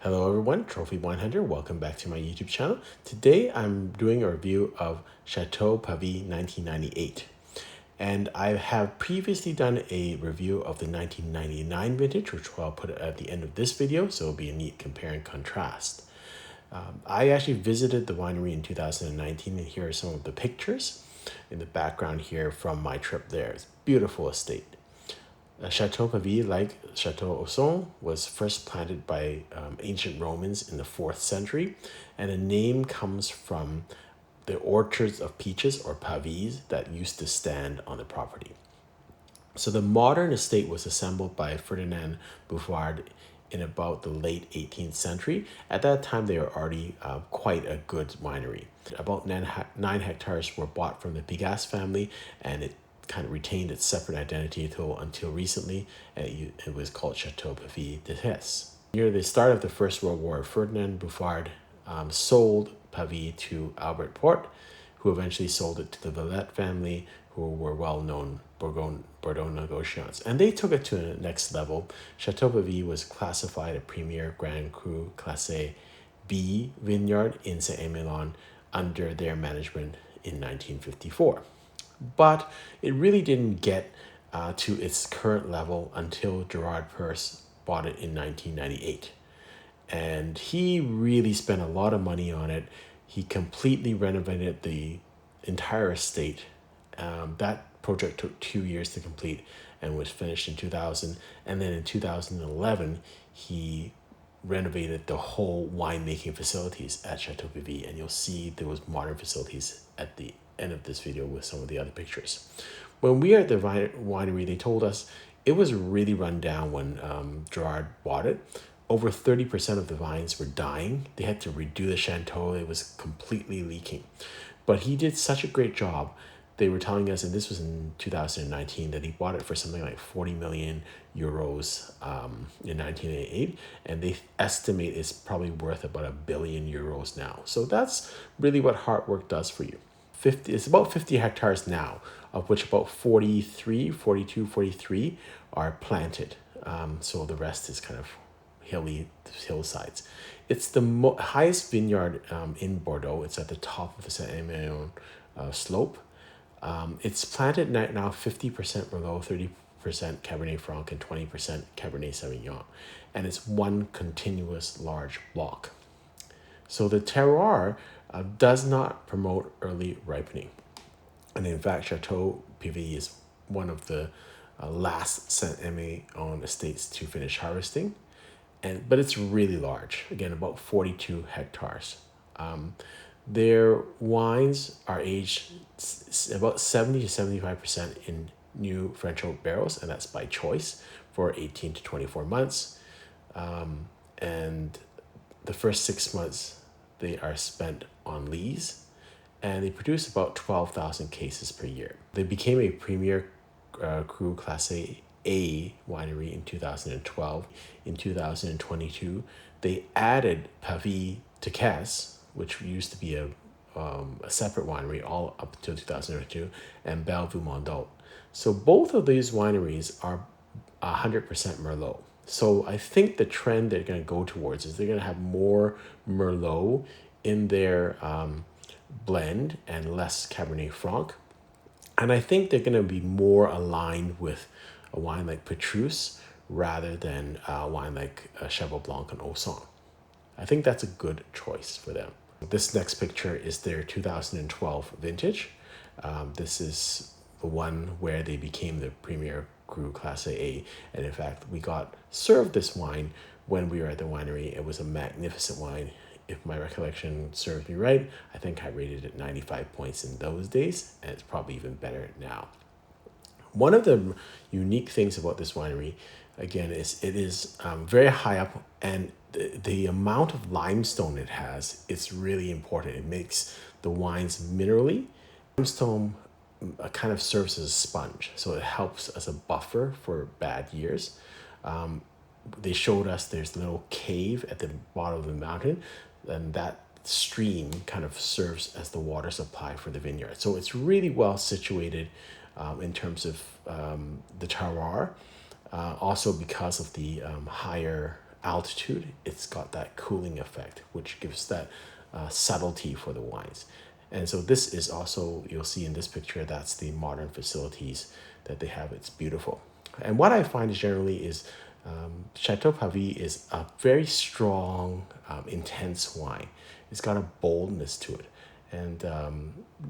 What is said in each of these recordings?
Hello everyone, Trophy Wine Hunter. Welcome back to my YouTube channel. Today I'm doing a review of Chateau Pavie 1998. And I have previously done a review of the 1999 vintage, which I'll put at the end of this video, so it'll be a neat compare and contrast. I actually visited the winery in 2019, and here are some of the pictures in the background here from my trip there. It's a beautiful estate. Chateau Pavie, like Chateau Osson, was first planted by ancient Romans in the 4th century, and the name comes from the orchards of peaches or pavies that used to stand on the property. So the modern estate was assembled by Ferdinand Bouffard in about the late 18th century. At that time, they were already quite a good winery. About 9 hectares were bought from the Pigasse family, and it kind of retained its separate identity until recently. It was called Château Pavie-Decesse. Near the start of the First World War, Ferdinand Bouffard sold Pavie to Albert Porte, who eventually sold it to the Valette family, who were well-known Bordeaux negociants. And they took it to the next level. Chateau Pavie was classified a Premier Grand Cru Class A B vineyard in Emilion under their management in 1954. But it really didn't get to its current level until Gerard Perse bought it in 1998. And he really spent a lot of money on it. He completely renovated the entire estate. That project took 2 years to complete and was finished in 2000. And then in 2011, he renovated the whole winemaking facilities at Chateau Pavie. And you'll see there was modern facilities at the end of this video with some of the other pictures. When we were at the winery, they told us it was really run down when Gerard bought it. Over 30% of the vines were dying. They had to redo the chateau. It was completely leaking. But he did such a great job. They were telling us, and this was in 2019, that he bought it for something like 40 million euros in 1988, and they estimate it's probably worth about €1 billion now. So that's really what hard work does for you. It's about 50 hectares now, of which about 43 are planted. So the rest is kind of hillsides. It's the highest vineyard in Bordeaux. It's at the top of the Emilion slope. It's planted now 50% Merlot, 30% Cabernet Franc, and 20% Cabernet Sauvignon. And it's one continuous large block. So the terroir does not promote early ripening. And in fact, Chateau Pavie is one of the last Saint-Emilion estates to finish harvesting. But it's really large, again, about 42 hectares. Their wines are aged about 70 to 75% in new French oak barrels, and that's by choice for 18 to 24 months. And the first 6 months, they are spent on lees, and they produce about 12,000 cases per year. They became a Premier Cru Class A winery in 2012. In 2022, they added Pavie-Decesse, which used to be a separate winery all up until 2002, and Bellevue-Mondault. So both of these wineries are 100% Merlot. So I think the trend they're going to go towards is they're going to have more Merlot in their blend and less Cabernet Franc. And I think they're going to be more aligned with a wine like Petrus rather than a wine like Cheval Blanc and Osson. I think that's a good choice for them. This next picture is their 2012 vintage. This is the one where they became the Premier Cru Class A. And in fact, we got served this wine when we were at the winery. It was a magnificent wine. If my recollection serves me right, I think I rated it 95 points in those days, and it's probably even better now. One of the unique things about this winery, again, is it is very high up, and the amount of limestone it has is really important. It makes the wines minerally. Limestone kind of serves as a sponge, so it helps as a buffer for bad years. They showed us there's a little cave at the bottom of the mountain, and that stream kind of serves as the water supply for the vineyard. So it's really well situated in terms of the terroir, also because of the higher altitude, it's got that cooling effect, which gives that subtlety for the wines. And so this is also, you'll see in this picture, that's the modern facilities that they have. It's beautiful. And what I find generally is Chateau Pavie is a very strong, intense wine. It's got a boldness to it, and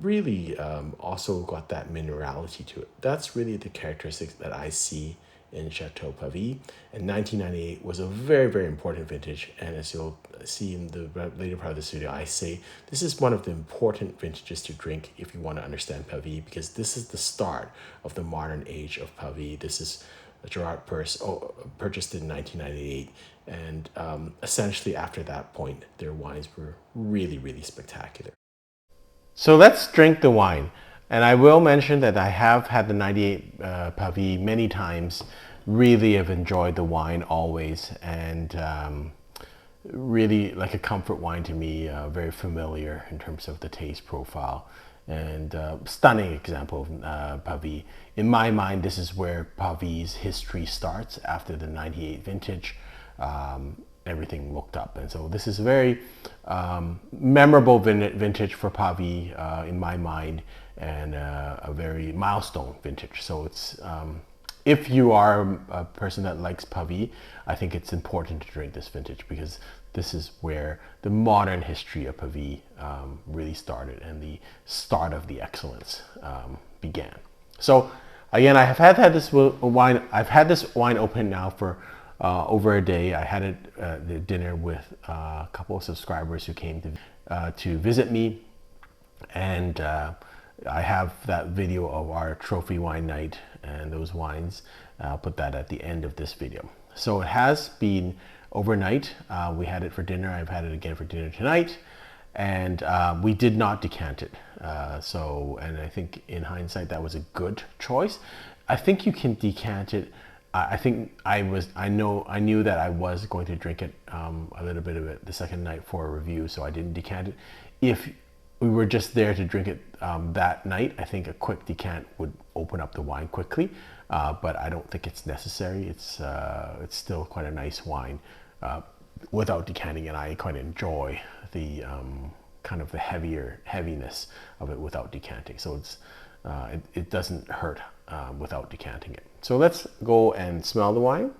really also got that minerality to it. That's really the characteristics that I see in Chateau Pavie. And 1998 was a very, very important vintage. And as you'll see in the later part of this video, I say this is one of the important vintages to drink if you want to understand Pavie, because this is the start of the modern age of Pavie. This is Gerard Perse purchased in 1998. And essentially after that point, their wines were really, really spectacular. So let's drink the wine. And I will mention that I have had the 98 Pavie many times. Really have enjoyed the wine always, and really like a comfort wine to me, very familiar in terms of the taste profile, and stunning example of Pavie. In my mind, this is where Pavie's history starts after the 98 vintage. Everything looked up, and so this is a very memorable vintage for Pavie in my mind, and a very milestone vintage. So it's if you are a person that likes Pavie, I think it's important to drink this vintage, because this is where the modern history of Pavie really started, and the start of the excellence began. So again, I have had this wine. I've had this wine open now for over a day. I had it at dinner with a couple of subscribers who came to visit me, and I have that video of our trophy wine night and those wines. I'll put that at the end of this video. So it has been overnight. We had it for dinner. I've had it again for dinner tonight, and we did not decant it. And I think in hindsight that was a good choice. I think you can decant it. I think I knew that I was going to drink it a little bit of it the second night for a review, so I didn't decant it. If we were just there to drink it that night, I think a quick decant would open up the wine quickly, but I don't think it's necessary. It's still quite a nice wine without decanting, and I quite enjoy the kind of the heaviness of it without decanting. So it doesn't hurt without decanting it. So let's go and smell the wine.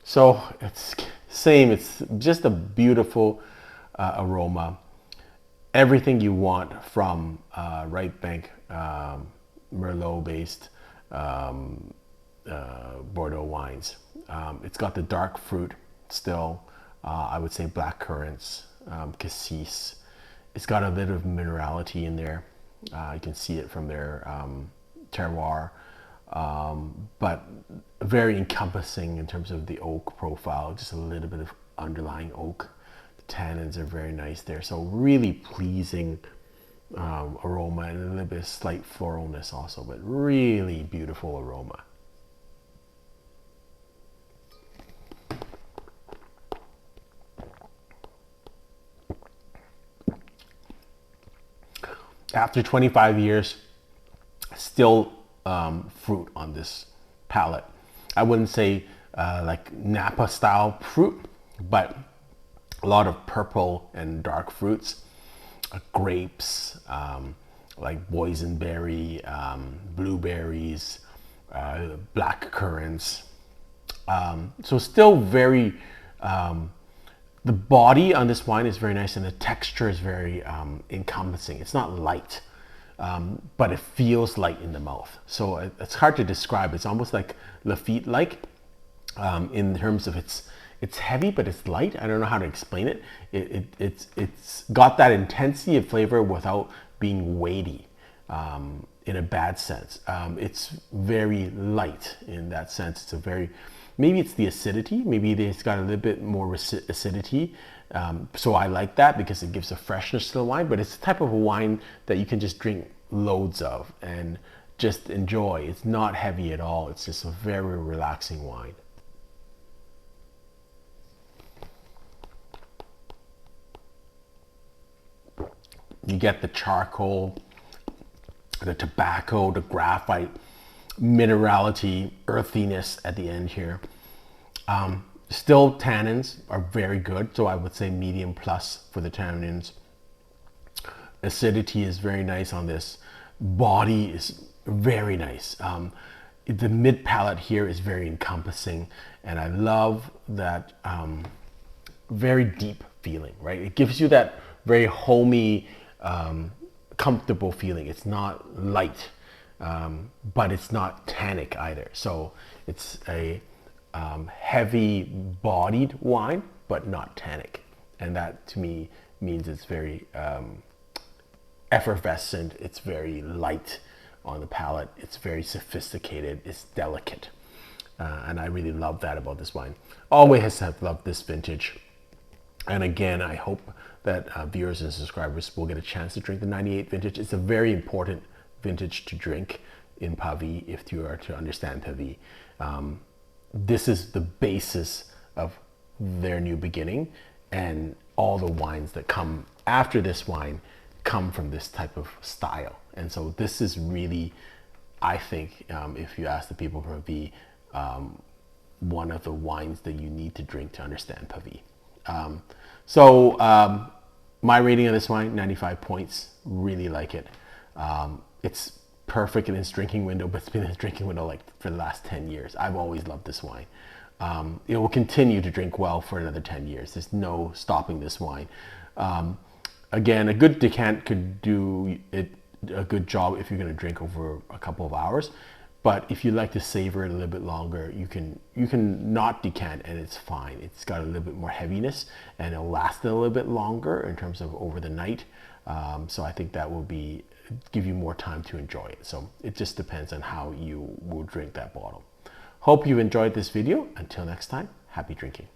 So it's same. It's just a beautiful aroma. Everything you want from right bank Merlot-based Bordeaux wines. It's got the dark fruit still. I would say black currants, cassis. It's got a bit of minerality in there. You can see it from their terroir, but very encompassing in terms of the oak profile. Just a little bit of underlying oak. Tannins are very nice there, so really pleasing aroma, and a little bit of slight floralness also, but really beautiful aroma. After 25 years, still fruit on this palate. I wouldn't say like Napa style fruit, but a lot of purple and dark fruits, grapes, like boysenberry, blueberries, black currants. So still very, the body on this wine is very nice, and the texture is very encompassing. It's not light, but it feels light in the mouth. So it's hard to describe. It's almost like Lafite-like in terms of it's heavy, but it's light. I don't know how to explain it. It's got that intensity of flavor without being weighty in a bad sense. It's very light in that sense. It's a very, maybe it's the acidity. Maybe it's got a little bit more acidity. So I like that because it gives a freshness to the wine, but it's the type of a wine that you can just drink loads of and just enjoy. It's not heavy at all. It's just a very relaxing wine. You get the charcoal, the tobacco, the graphite, minerality, earthiness at the end here. Still, tannins are very good, so I would say medium plus for the tannins. Acidity is very nice on this. Body is very nice. The mid palate here is very encompassing, and I love that very deep feeling, right? It gives you that very homey, comfortable feeling. It's not light, but it's not tannic either. So it's a heavy bodied wine, but not tannic. And that to me means it's very effervescent, it's very light on the palate, it's very sophisticated, it's delicate. And I really love that about this wine. Always have loved this vintage. And again, I hope that viewers and subscribers will get a chance to drink the 98 vintage. It's a very important vintage to drink in Pavie if you are to understand Pavie. This is the basis of their new beginning, and all the wines that come after this wine come from this type of style. And so this is really, I think, if you ask the people from Pavie, one of the wines that you need to drink to understand Pavie. My rating of this wine, 95 points. Really like it. It's perfect in its drinking window, but it's been in its drinking window like for the last 10 years. I've always loved this wine. It will continue to drink well for another 10 years. There's no stopping this wine. Again, a good decant could do it a good job if you're going to drink over a couple of hours. But if you like to savor it a little bit longer, you can not decant and it's fine. It's got a little bit more heaviness and it'll last a little bit longer in terms of over the night. So I think that will give you more time to enjoy it. So it just depends on how you will drink that bottle. Hope you enjoyed this video. Until next time, happy drinking.